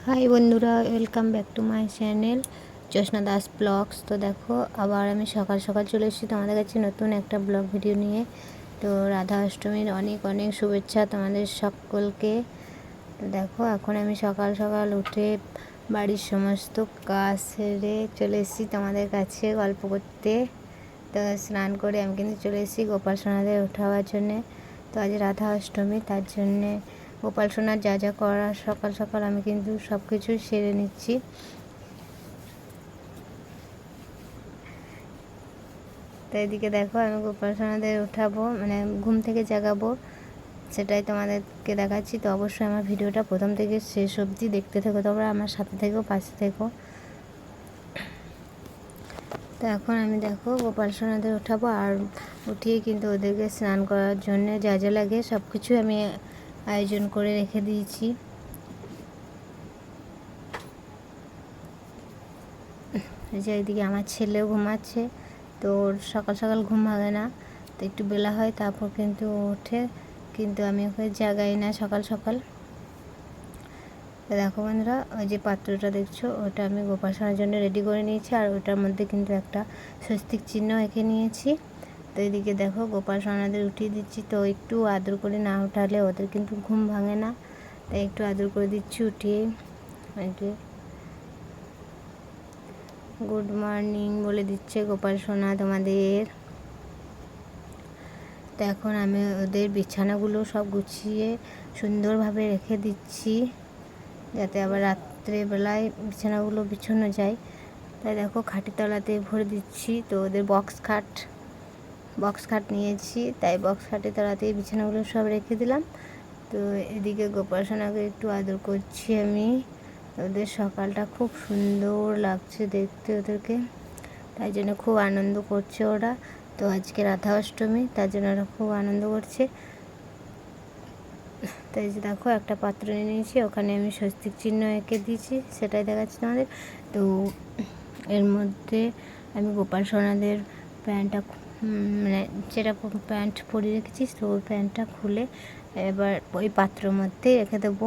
High বন্ধুরা, welcome back to my channel Jyotsna Das blogs. তো দেখো, আবার আমি সকাল সকাল চলে এসেছি তোমাদের কাছে নতুন একটা ব্লগ ভিডিও নিয়ে। তো রাধা অষ্টমীর অনেক অনেক শুভেচ্ছা তোমাদের সকলকে। তো দেখো, এখন আমি সকাল সকাল উঠে বাড়ির সমস্ত কাজ সেরে চলে এসেছি তোমাদের কাছে গল্প করতে। তো স্নান করে আমি কিন্তু চলে এসেছি গোপাল সোনাদের ওঠাবার জন্যে। তো আজ রাধা অষ্টমী, তার জন্যে গোপাল সোনার যা যা করার সকাল সকাল আমি কিন্তু সব কিছু সেরে নিচ্ছি। তো এদিকে দেখো, আমি গোপাল সোনাদের উঠাবো, মানে ঘুম থেকে জাগাবো, সেটাই তোমাদেরকে দেখাচ্ছি। তো অবশ্যই আমার ভিডিওটা প্রথম থেকে শেষ অবধি দেখতে থেকো, তোমরা আমার সাথে থেকো, পাশে থেকো। তো এখন আমি দেখো গোপাল সোনাদের উঠাবো, আর উঠিয়ে কিন্তু ওদেরকে স্নান করার জন্য যা যা লাগে সব কিছু আমি আয়োজন করে রেখে দিয়েছি। যে এদিকে আমার ছেলেও ঘুমাচ্ছে, তো ওর সকাল সকাল ঘুম ভাঙে না, তো একটু বেলা হয় তারপর কিন্তু ওঠে, কিন্তু আমি ওকে জাগাই না সকাল সকাল। দেখো বন্ধুরা, ওই যে পাত্রটা দেখছো, ওটা আমি গোপাল সোনার জন্য রেডি করে নিয়েছি, আর ওটার মধ্যে কিন্তু একটা স্বস্তিক চিহ্ন এঁকে নিয়েছি। তো এদিকে দেখো গোপাল সোনাদের উঠিয়ে দিচ্ছি। তো একটু আদর করে না উঠালে ওদের কিন্তু ঘুম ভাঙে না, তাই একটু আদর করে দিচ্ছি উঠিয়ে। গুড মর্নিং বলে দিচ্ছে গোপাল সোনা তোমাদের। তো এখন আমি ওদের বিছানাগুলো সব গুছিয়ে সুন্দরভাবে রেখে দিচ্ছি, যাতে আবার রাত্রেবেলায় বিছানাগুলো বিছানো যায়। তাই দেখো খাটের তলাতে ভরে দিচ্ছি। তো ওদের বক্স খাট নিয়েছি, তাই বক্স খাটের তলাতেই বিছানাগুলো সব রেখে দিলাম। তো এদিকে গোপাল সোনাকে একটু আদর করছি আমি। ওদের সকালটা খুব সুন্দর লাগছে দেখতে ওদেরকে, তাই জন্য খুব আনন্দ করছে ওরা। তো আজকে রাধা অষ্টমী, তার জন্য ওরা খুব আনন্দ করছে। তাই যে দেখো, একটা পাত্র নিয়ে নিয়েছি, ওখানে আমি স্বস্তিক চিহ্ন এঁকে দিয়েছি, সেটাই দেখাচ্ছি তোমাদের। তো এর মধ্যে আমি গোপাল সোনাদের প্যান্টটা, মানে যেটা প্যান্ট পরিয়ে রেখেছি, তো ওই প্যান্টটা খুলে এবার ওই পাত্রের মধ্যে রেখে দেবো।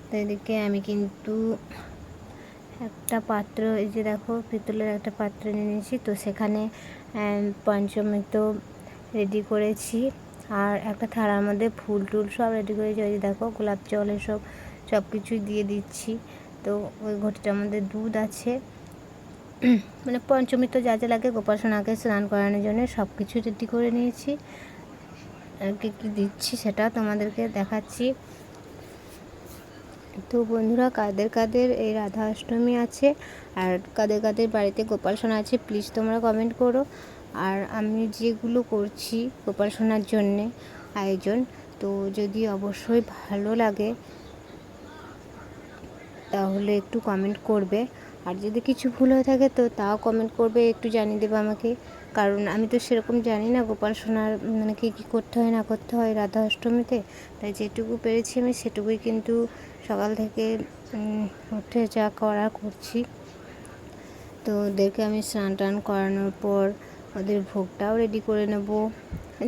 তো এদিকে আমি কিন্তু একটা পাত্র, এই যে দেখো পিতলের একটা পাত্র নিয়ে নিয়েছি, তো সেখানে পঞ্চমৃত রেডি করেছি, আর একটা থালার মধ্যে ফুল টুল সব রেডি করেছি। ওই যে দেখো গোলাপ জল এসব সব কিছুই দিয়ে দিচ্ছি। তো ওই ঘটিটার মধ্যে দুধ আছে, মানে পঞ্চমৃত যা যা লাগে গোপাল সোনাকে স্নান করানোর জন্য সব কিছু রেডি করে নিয়েছি। আর কী কী দিচ্ছি সেটা তোমাদেরকে দেখাচ্ছি। তো বন্ধুরা, কাদের কাদের এই রাধা অষ্টমী আছে আর কাদের কাদের বাড়িতে গোপাল সোনা আছে, প্লিজ তোমরা কমেন্ট করো। আর আমি যেগুলো করছি গোপাল সোনার জন্যে আয়োজন, তো যদি অবশ্যই ভালো লাগে তাহলে একটু কমেন্ট করবে, আর যদি কিছু ভুল হয়ে থাকে তো তাও কমেন্ট করবে, একটু জানিয়ে দেবে আমাকে, কারণ আমি তো সেরকম জানি না গোপাল সোনার মানে কী কী করতে হয় না করতে হয় রাধা অষ্টমীতে। তাই যেটুকু পেরেছি আমি সেটুকুই কিন্তু সকাল থেকে উঠে যা করা করছি। তো ওদেরকে আমি স্নান টান করানোর পর ওদের ভোগটাও রেডি করে নেব,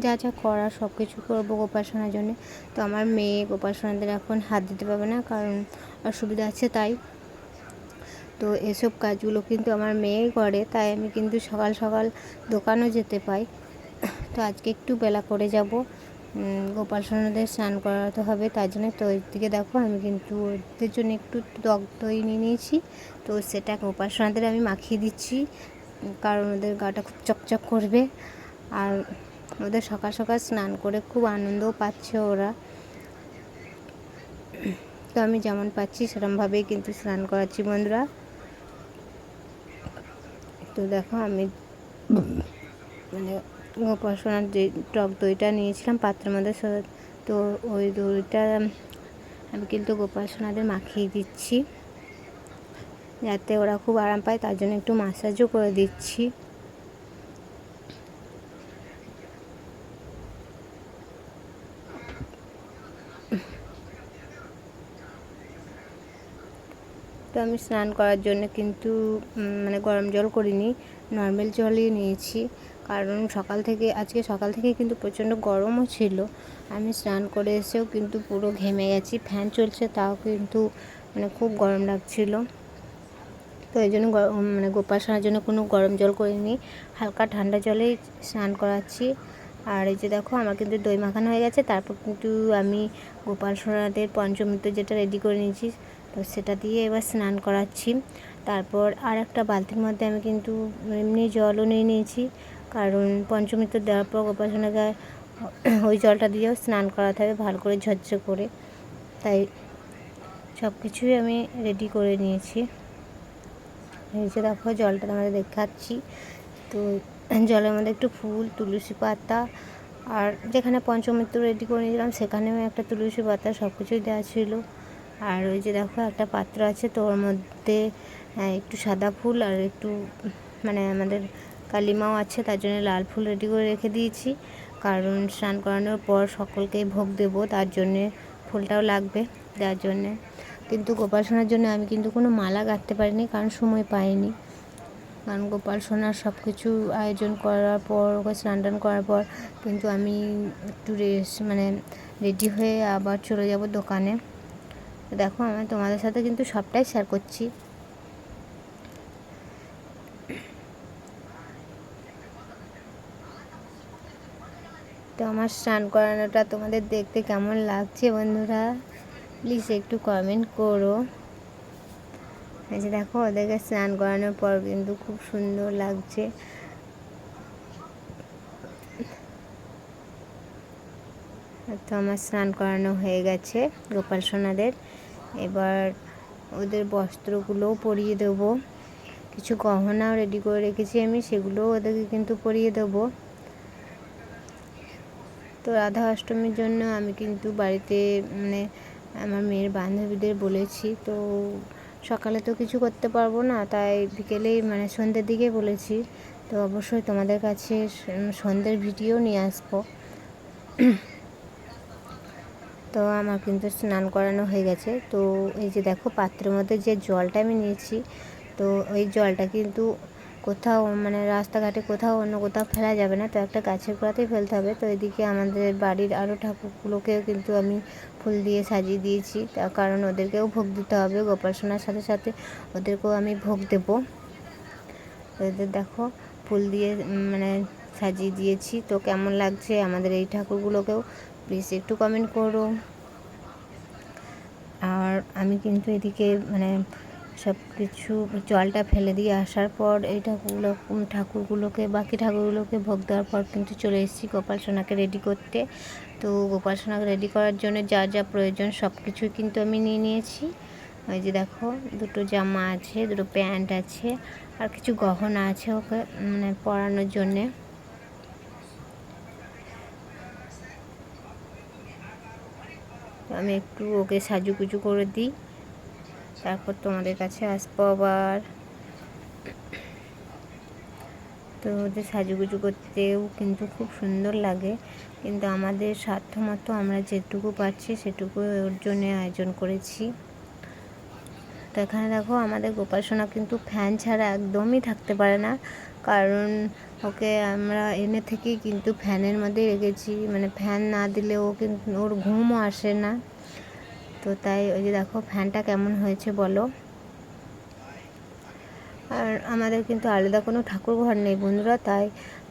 যা যা করা সব কিছু করবো গোপাল সোনার জন্যে। তো আমার মেয়ে গোপাল সোনাদের এখন হাত দিতে পারবে না, কারণ অসুবিধা আছে, তাই তো এসব কাজগুলো কিন্তু আমার মেয়েই করে, তাই আমি কিন্তু সকাল সকাল দোকানও যেতে পাই। তো আজকে একটু বেলা করে যাব, গোপাল সোনাদের স্নান করাতে হবে, তার জন্য। তো এদিকে দেখো, আমি কিন্তু ওদের জন্য একটু টক দই নিয়ে নিয়েছি, তো সেটা গোপাল সোনাদের আমি মাখিয়ে দিচ্ছি, কারণ ওদের গাটা খুব চকচক করবে, আর ওদের সকাল সকাল স্নান করে খুব আনন্দও পাচ্ছে ওরা। তো আমি যেমন পাচ্ছি সেরকমভাবেই কিন্তু স্নান করাচ্ছি বন্ধুরা। তো দেখো, আমি মানে গোপাল সোনার যে টক দইটা নিয়েছিলাম পাত্রের মধ্যে, তো ওই দইটা আমি কিন্তু গোপাল সোনাদের মাখিয়ে দিচ্ছি, যাতে ওরা খুব আরাম পায়, তার জন্য একটু মাসাজও করে দিচ্ছি। তো আমি স্নান করার জন্য কিন্তু মানে গরম জল করিনি, নর্মাল জলই নিয়েছি, কারণ আজকে সকাল থেকে কিন্তু প্রচণ্ড গরমও ছিল। আমি স্নান করে এসেও কিন্তু পুরো ঘেমে গেছি, ফ্যান চলছে তাও কিন্তু মানে খুব গরম লাগছিল। তো এই জন্য মানে গোপাল সোনার জন্য কোনো গরম জল করিনি, হালকা ঠান্ডা জলেই স্নান করাচ্ছি। আর এই যে দেখো আমার কিন্তু দই মাখানো হয়ে গেছে। তারপর কিন্তু আমি গোপাল সোনাদের পঞ্চমৃত্য যেটা রেডি করে নিয়েছি, তো সেটা দিয়ে এবার স্নান করাচ্ছি। তারপর আর একটা বালতির মধ্যে আমি কিন্তু এমনি জলও নিয়ে নিয়েছি, কারণ পঞ্চমৃত্য দেওয়ার পর গোপাল সোনাকে ওই জলটা দিয়েও স্নান করাতে হবে ভালো করে ঝরঝরে করে। তাই সব কিছুই আমি রেডি করে নিয়েছি। এই যে দেখো জলটা তোমাদের দেখাচ্ছি। তো জলের মধ্যে একটু ফুল, তুলসী পাতা, আর যেখানে পঞ্চমৃত্য রেডি করে নিয়েছিলাম সেখানেও একটা তুলসী পাতা, সব কিছুই দেওয়া ছিল। আর ওই যে দেখো একটা পাত্র আছে, তো ওর মধ্যে একটু সাদা ফুল আর একটু মানে আমাদের কালিমাও আছে, তার জন্য লাল ফুল রেডি করে রেখে দিয়েছি। কারণ স্নান করানোর পর সকলকেই ভোগ দেবো, তার জন্যে ফুলটাও লাগবে যার জন্যে। কিন্তু গোপাল সোনার জন্য আমি কিন্তু কোনো মালা গাঁথতে পারিনি, কারণ সময় পাইনি। কারণ গোপাল সোনার সব কিছু আয়োজন করার পর, ওকে স্নান টান করার পর কিন্তু আমি একটু মানে রেডি হয়ে আবার চলে যাব দোকানে। দেখো আমি তোমাদের সাথে কিন্তু সবটাই শেয়ার করছি। তো আমার স্নান করানোটা তোমাদের দেখতে কেমন লাগছে বন্ধুরা, প্লিজ একটু কমেন্ট করো। এই যে দেখো ওদেরকে স্নান করানোর পর কিন্তু খুব সুন্দর লাগছে। তো আমার স্নান করানো হয়ে গেছে গোপাল সোনাদের। এবার ওদের বস্ত্রগুলোও পরিয়ে দেবো, কিছু গহনাও রেডি করে রেখেছি আমি, সেগুলোও ওদেরকে কিন্তু পরিয়ে দেবো। তো রাধা অষ্টমীর জন্য আমি কিন্তু বাড়িতে মানে আমার মেয়ের বান্ধবীদের বলেছি, তো সকালে তো কিছু করতে পারবো না, তাই বিকেলেই মানে সন্ধ্যের দিকে বলেছি। তো অবশ্যই তোমাদের কাছে সন্ধ্যের ভিডিও নিয়ে আসবো। তো আমার কিন্তু স্নান করানো হয়ে গেছে। তো এই যে দেখো পাত্রের মধ্যে যে জলটা আমি নিয়েছি, তো ওই জলটা কিন্তু কোথাও মানে রাস্তাঘাটে কোথাও অন্য কোথাও ফেলা যাবে না, তো একটা গাছের গোড়াতেই ফেলতে হবে। তো এদিকে আমাদের বাড়ির আরও ঠাকুরগুলোকেও কিন্তু আমি ফুল দিয়ে সাজিয়ে দিয়েছি, তার কারণ ওদেরকেও ভোগ দিতে হবে, গোপাল সোনার সাথে সাথে ওদেরকেও আমি ভোগ দেবো। ওদের দেখো ফুল দিয়ে মানে সাজিয়ে দিয়েছি। তো কেমন লাগছে আমাদের এই ঠাকুরগুলোকেও প্লিজ একটু কমেন্ট করো। আর আমি কিন্তু এদিকে মানে সব কিছু জলটা ফেলে দিয়ে আসার পর এই ঠাকুরগুলোকে বাকি ঠাকুরগুলোকে ভোগ দেওয়ার পর কিন্তু চলে এসেছি গোপাল সোনাকে রেডি করতে। তো গোপাল সোনাকে রেডি করার জন্য যা যা প্রয়োজন সব কিছুই কিন্তু আমি নিয়ে নিয়েছি। ওই যে দেখো দুটো জামা আছে, দুটো প্যান্ট আছে, আর কিছু গহনা আছে ওকে মানে পরানোর জন্যে। আমি একটু ওকে সাজুগুজু করে দিই, তারপর তোমাদের কাছে আসবো আবার। তো ওদের সাজুগুজু করতেও কিন্তু খুব সুন্দর লাগে, কিন্তু আমাদের সাধ্য মতো আমরা যেটুকু পাচ্ছি সেটুকু ওর জন্যে আয়োজন করেছি। তো এখানে দেখো আমাদের গোপাল সোনা কিন্তু ফ্যান ছাড়া একদমই থাকতে পারে না, কারণ ওকে আমরা এনে থেকেই কিন্তু ফ্যানের মধ্যেই রেখেছি, মানে ফ্যান না দিলে ও কিন্তু ওর ঘুমও আসে না। তো তাই ওই যে দেখো ফ্যানটা কেমন হয়েছে বলো। আর আমাদের কিন্তু আলাদা কোনো ঠাকুর ঘর নেই বন্ধুরা, তাই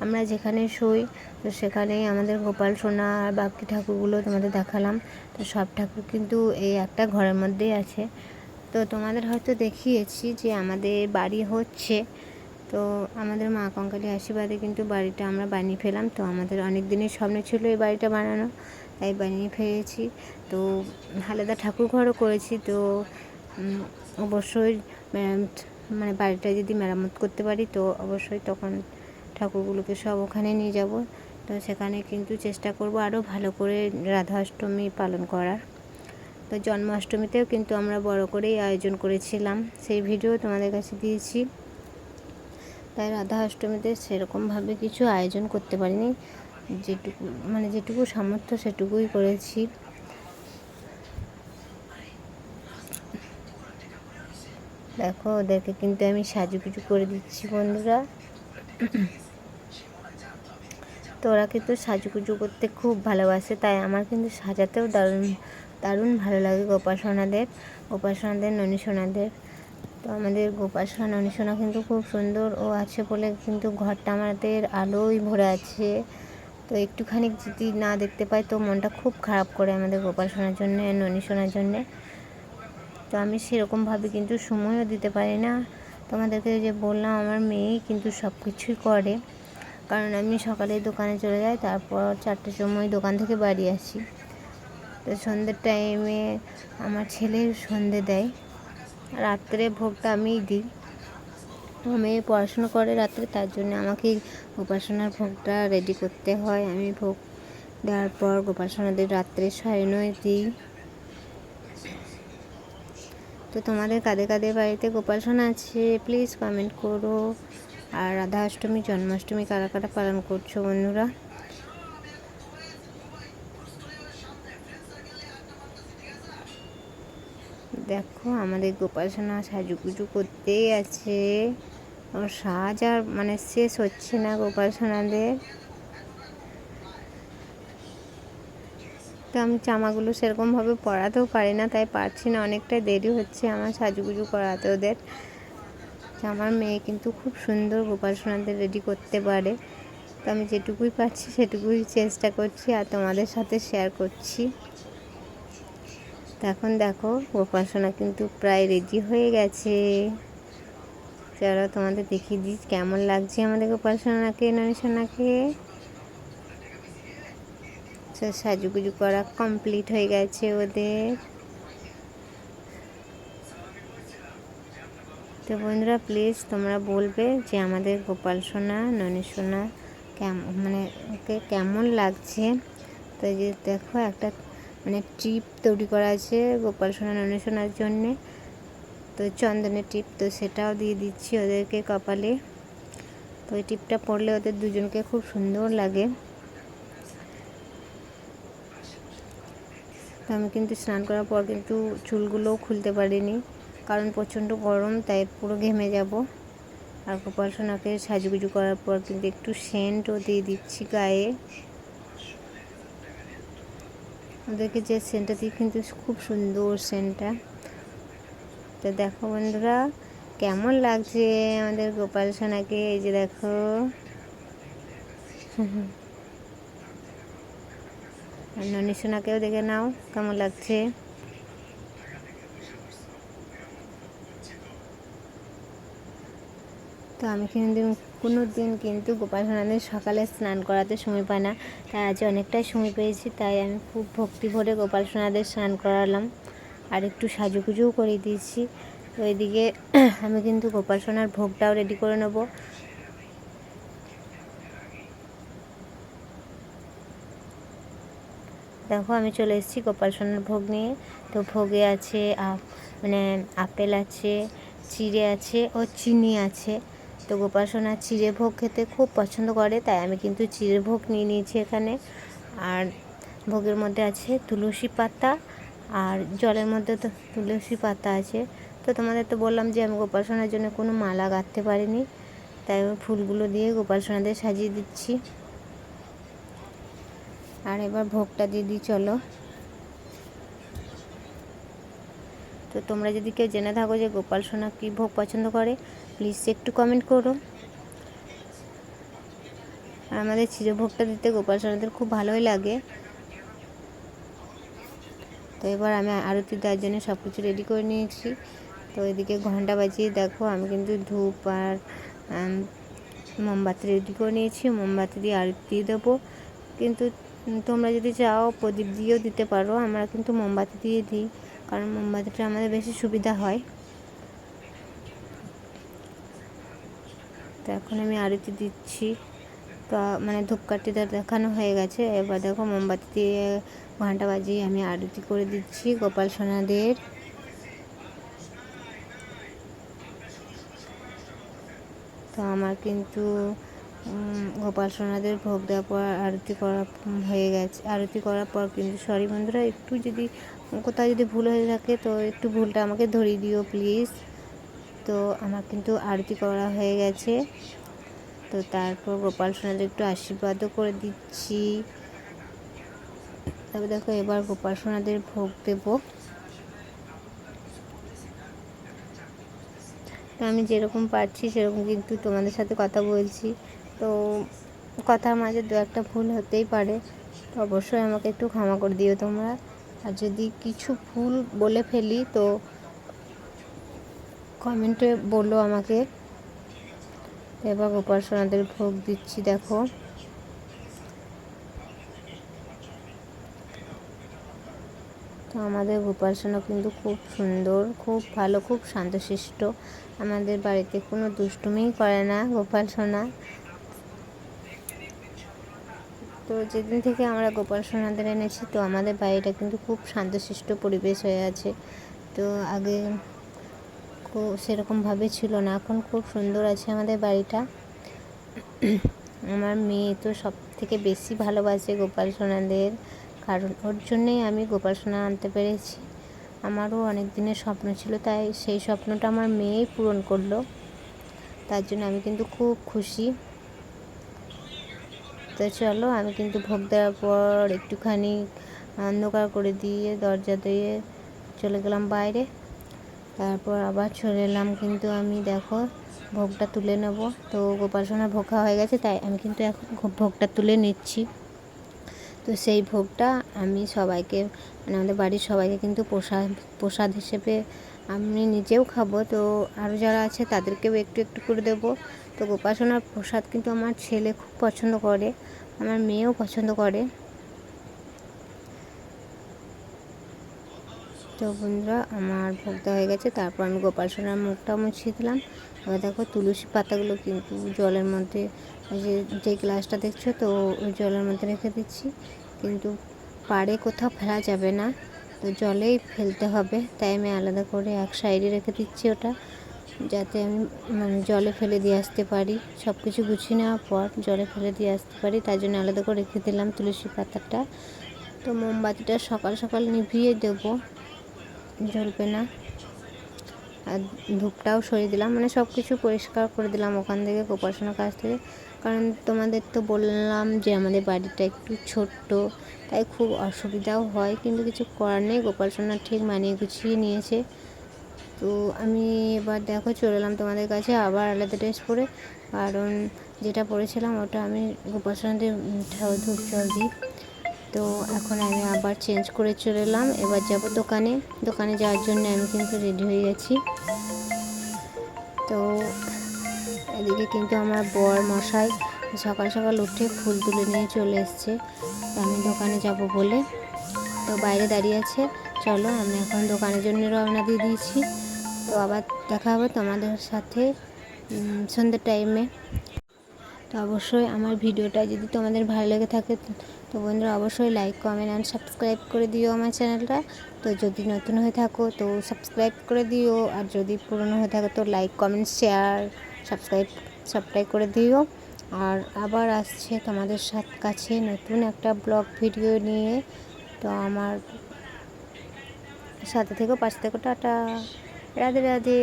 আমরা যেখানে শুই তো সেখানেই আমাদের গোপাল সোনা আর বাকি ঠাকুরগুলো তোমাদের দেখালাম। তো সব ঠাকুর কিন্তু এই একটা ঘরের মধ্যেই আছে। তো তোমাদের হয়তো দেখিয়েছি যে আমাদের বাড়ি হচ্ছে, তো আমাদের মা কঙ্কালীর আশীর্বাদে কিন্তু বাড়িটা আমরা বানিয়ে ফেলাম। তো আমাদের অনেক দিনের স্বপ্ন ছিল এই বাড়িটা বানানো, তাই বানিয়ে ফেলেছি। তো আলাদা ঠাকুর ঘরও করেছি। তো অবশ্যই মানে বাড়িটা যদি মেরামত করতে পারি তো অবশ্যই তখন ঠাকুরগুলোকে সব ওখানে নিয়ে যাব। তো সেখানে কিন্তু চেষ্টা করব আরও ভালো করে রাধা অষ্টমী পালন করার। তো জন্মাষ্টমীতেও কিন্তু আমরা বড় করেই আয়োজন করেছিলাম, সেই ভিডিও তোমাদের কাছে দিয়েছি। তাই রাধা অষ্টমীতে সেরকমভাবে কিছু আয়োজন করতে পারিনি, যেটুকু সামর্থ্য সেটুকুই করেছি। দেখো ওদেরকে কিন্তু আমি সাজুগুজু করে দিচ্ছি বন্ধুরা। তো ওরা কিন্তু সাজুগুজু করতে খুব ভালোবাসে, তাই আমার কিন্তু সাজাতেও দারুণ দারুণ ভালো লাগে গোপাল সোনাদের ননী সোনাদের। তো আমাদের গোপাল সোনা ননী সোনা কিন্তু খুব সুন্দর ও আছে বলে কিন্তু ঘরটা আমাদের আলোয় ভরে আছে। তো একটুখানি যদি না দেখতে পাই তো মনটা খুব খারাপ করে আমাদের গোপাল সোনার জন্যে, ননী সোনার জন্যে। তো আমি সেরকমভাবে কিন্তু সময়ও দিতে পারি না। তোমাদেরকে যে বললাম আমার মেয়েই কিন্তু সব কিছুই করে, কারণ আমি সকালে দোকানে চলে যাই, তারপর 4টের সময় দোকান থেকে বাড়ি আসি। তো সন্ধ্যের টাইমে আমার ছেলে সন্ধে দেয়, রাত্রে ভোগটা আমিই দিই। আমার মেয়ে পড়াশুনো করে রাত্রে, তার জন্য আমাকে গোপাল সোনার ভোগটা রেডি করতে হয়। আমি ভোগ দেওয়ার পর গোপাল সোনাদের রাত্রে শয়নও দিই। তো তোমাদের কাদের কাদের বাড়িতে গোপাল সোনা আছে প্লিজ কমেন্ট করো। আর রাধা অষ্টমী জন্মাষ্টমী কারা কারা পালন করছো বন্ধুরা? দেখো আমাদের গোপাল সোনা সাজুগুজু করতেই আছে, ওর সাজ আর মানে শেষ হচ্ছে না গোপাল সোনাদের। তো আমি জামাগুলো সেরকমভাবে পরাতেও পারি না, তাই পারছি না, অনেকটাই দেরি হচ্ছে আমার সাজুগুজু করাতে ওদের। আমার মেয়ে কিন্তু খুব সুন্দর গোপাল সোনাদের রেডি করতে পারে। তো আমি যেটুকুই পারছি সেটুকুই চেষ্টা করছি আর তোমাদের সাথে শেয়ার করছি। তো এখন দেখো গোপাল সোনা কিন্তু প্রায় রেডি হয়ে গেছে। চলো তোমাদের দেখিয়ে দিই কেমন লাগছে আমাদের গোপাল সোনাকে, ননী সোনাকে। সাজুগুজু করা কমপ্লিট হয়ে গেছে ওদের। তো বন্ধুরা প্লিজ তোমরা বলবে যে আমাদের গোপাল সোনা ননী সোনা মানে ওকে কেমন লাগছে। তো যে দেখো একটা মানে টিপ তৈরি করা আছে গোপাল সোনা ননী সোনার জন্যে, তো চন্দনের টিপ, তো সেটাও দিয়ে দিচ্ছি ওদেরকে কপালে। তো ওই টিপটা পরলে ওদের দুজনকে খুব সুন্দর লাগে। তো আমি কিন্তু স্নান করার পর কিন্তু চুলগুলোও খুলতে পারিনি, কারণ প্রচণ্ড গরম, তাই পুরো ঘেমে যাব। আর গোপাল সোনাকে সাজুগুজু করার পর কিন্তু একটু সেন্টও দিয়ে দিচ্ছি গায়ে। ওদেরকে যে সেন্টটা দিই কিন্তু খুব সুন্দর সেন্টটা। তো দেখো বন্ধুরা কেমন লাগছে আমাদের গোপাল সোনাকে, এই যে দেখো। আর ননী সোনাকেও দেখে নাও কেমন লাগছে। তো আমি কিন্তু কোনো দিন কিন্তু গোপাল সোনাদের সকালে স্নান করাতে সময় পাই না, তাই আজ অনেকটাই সময় পেয়েছি, তাই আমি খুব ভক্তি ভরে গোপাল সোনাদের স্নান করালাম আর একটু সাজুগুজুও করে দিয়েছি। তো এদিকে আমি কিন্তু গোপাল সোনার ভোগটাও রেডি করে নেব। দেখো আমি চলে এসেছি গোপাল সোনার ভোগ নিয়ে। তো ভোগে আছে মানে আপেল আছে, চিড়ে আছে ও চিনি আছে। তো গোপাল সোনা চিড়ে ভোগ খেতে খুব পছন্দ করে, তাই আমি কিন্তু চিড়ে ভোগ নিয়ে নিয়েছি এখানে। আর ভোগের মধ্যে আছে তুলসী পাতা, আর জলের মধ্যে তো তুলসী পাতা আছে। তো তোমাদের তো বললাম যে আমি গোপাল সোনার জন্য কোনো মালা গাঁথতে পারিনি, তাই আমি ফুলগুলো দিয়ে গোপাল সোনাদের সাজিয়ে দিচ্ছি। আর এবার ভোগটা দিয়ে দিই চলো। তো তোমরা যদি কেউ জেনে থাকো যে গোপাল সোনা কী ভোগ পছন্দ করে প্লিজ একটু কমেন্ট করো। আর আমাদের চিড়ে ভোগটা দিতে গোপাল সোনাদের খুব ভালোই লাগে। তো এবার আমি আরতি দেওয়ার জন্য সব কিছু রেডি করে নিয়েছি। তো এদিকে ঘন্টা বাজিয়ে দেখো আমি কিন্তু ধূপ আর মোমবাতি রেডি করে নিয়েছি, মোমবাতি দিয়ে আরতি দিয়ে দেবো। কিন্তু তোমরা যদি চাও প্রদীপ দিয়েও দিতে পারো, আমরা কিন্তু মোমবাতি দিয়ে দিই, কারণ মোমবাতিটা আমাদের বেশি সুবিধা হয়। তো এখন আমি আরতি দিচ্ছি। তো মানে ধূপকাঠিটা দেখানো হয়ে গেছে, এবার দেখো মোমবাতি দিয়ে ঘন্টা বাজিয়ে আমি আরতি করে দিচ্ছি গোপাল সোনাদের। তো আমার কিন্তু গোপাল সোনাদের ভোগ দেওয়ার পর আরতি করা হয়ে গেছে। আরতি করার পর কিন্তু সরি বন্ধুরা, একটু যদি কোথাও যদি ভুল হয়ে থাকে তো একটু ভুলটা আমাকে ধরিয়ে দিও প্লিজ। তো আমার কিন্তু আরতি করা হয়ে গেছে। তো তারপর গোপাল সোনাদের একটু আশীর্বাদও করে দিচ্ছি। তবে দেখো এবার গোপাল সোনাদের ভোগ দেবো। তো আমি যেরকম পারছি সেরকম কিন্তু তোমাদের সাথে কথা বলছি, তো কথার মাঝে দু একটা ভুল হতেই পারে, তো অবশ্যই আমাকে একটু ক্ষমা করে দিও তোমরা। আর যদি কিছু ভুল বলে ফেলি তো কমেন্টে বলো আমাকে। এবার গোপাল সোনাদের ভোগ দিচ্ছি দেখো। তো আমাদের গোপাল সোনা কিন্তু খুব সুন্দর, খুব ভালো, খুব শান্তশিষ্ট। আমাদের বাড়িতে কোনো দুষ্টুমিই করে না গোপাল সোনা। তো যেদিন থেকে আমরা গোপাল সোনাদের এনেছি তো আমাদের বাড়িটা কিন্তু খুব শান্তশিষ্ট পরিবেশ হয়ে আছে। তো আগে সেরকমভাবে ছিল না, এখন খুব সুন্দর আছে আমাদের বাড়িটা। আমার মেয়ে তো সব থেকে বেশি ভালোবাসে গোপাল সোনাদের, কারণ ওর জন্যেই আমি গোপাল সোনা আনতে পেরেছি। আমারও অনেক দিনের স্বপ্ন ছিল, তাই সেই স্বপ্নটা আমার মেয়েই পূরণ করলো, তার জন্য আমি কিন্তু খুব খুশি। তো চলো, আমি কিন্তু ভোগ দেওয়ার পর একটুখানি অন্ধকার করে দিয়ে দরজা দিয়ে চলে গেলাম বাইরে। তারপর আবার চলে এলাম কিন্তু আমি দেখো ভোগটা তুলে নেব। তো গোপাল সোনার ভোগ খাওয়া হয়ে গেছে, তাই আমি কিন্তু এখন ভোগটা তুলে নিচ্ছি। তো সেই ভোগটা আমি সবাইকে, মানে আমাদের বাড়ির সবাইকে কিন্তু প্রসাদ হিসেবে আমি নিজেও খাবো, তো আরও যারা আছে তাদেরকেও একটু একটু করে দেবো। তো গোপাল সোনার প্রসাদ কিন্তু আমার ছেলে খুব পছন্দ করে, আমার মেয়েও পছন্দ করে। তো বন্ধুরা, আমার ভোগ দেওয়া হয়ে গেছে, তারপর আমি গোপাল সোনার মুখটা মুছিয়ে দিলাম। এবার দেখো তুলসী পাতাগুলো কিন্তু জলের মধ্যে, যে গ্লাসটা দেখছো তো ওই জলের মধ্যে রেখে দিচ্ছি, কিন্তু পাড়ে কোথাও ফেলা যাবে না, তো জলেই ফেলতে হবে, তাই আমি আলাদা করে এক সাইডে রেখে দিচ্ছি ওটা, যাতে আমি মানে জলে ফেলে দিয়ে আসতে পারি। সব কিছু গুছিয়ে নেওয়ার পর জলে ফেলে দিয়ে আসতে পারি, তাই জন্য আলাদা করে রেখে দিলাম তুলসী পাতাটা। তো মোমবাতিটা সকাল সকাল নিভিয়ে দেবো, জ্বলবে না। আর ধূপটাও সরিয়ে দিলাম, মানে সব কিছু পরিষ্কার করে দিলাম ওখান থেকে, গোপাল সোনার কাছ থেকে। কারণ তোমাদের তো বললাম যে আমাদের বাড়িটা একটু ছোট্ট, তাই খুব অসুবিধাও হয়, কিন্তু কিছু করার নেই, গোপাল সোনা ঠিক মানিয়ে গুছিয়ে নিয়েছে। তো আমি এবার দেখো চলে এলাম তোমাদের কাছে আবার আলাদা ড্রেস পরে, কারণ যেটা পরেছিলাম ওটা আমি গোপাল সোনাদের ধূপ জল দিই। তো এখন আমি আবার চেঞ্জ করে চলে এলাম, এবার যাব দোকানে যাওয়ার জন্য আমি কিন্তু রেডি হয়ে গেছি। তো এদিকে কিন্তু আমার বর মশাই সকাল সকাল উঠে ফুল তুলে নিয়ে চলে এসছে, আমি দোকানে যাব বলে। তো বাইরে দাঁড়িয়ে আছে, চলো আমি এখন দোকানের জন্য রওনা দিয়ে দিয়েছি। তো আবার দেখা হবে তোমাদের সাথে সন্ধ্যের টাইমে। তো অবশ্যই আমার ভিডিওটা যদি তোমাদের ভালো লেগে থাকে তো বন্ধুরা অবশ্যই লাইক, কমেন্ট অ্যান্ড সাবস্ক্রাইব করে দিও আমার চ্যানেলটা। তো যদি নতুন হয়ে থাকো তো সাবস্ক্রাইব করে দিও, আর যদি পুরনো হয়ে থাকো তো লাইক, কমেন্ট, শেয়ার, সাবস্ক্রাইব করে দিও। আর আবার আসছে তোমাদের কাছে নতুন একটা ব্লগ ভিডিও নিয়ে। তো আমার সাথে থেকো, পাশে থেকো, টাটা, রাধে রাধে।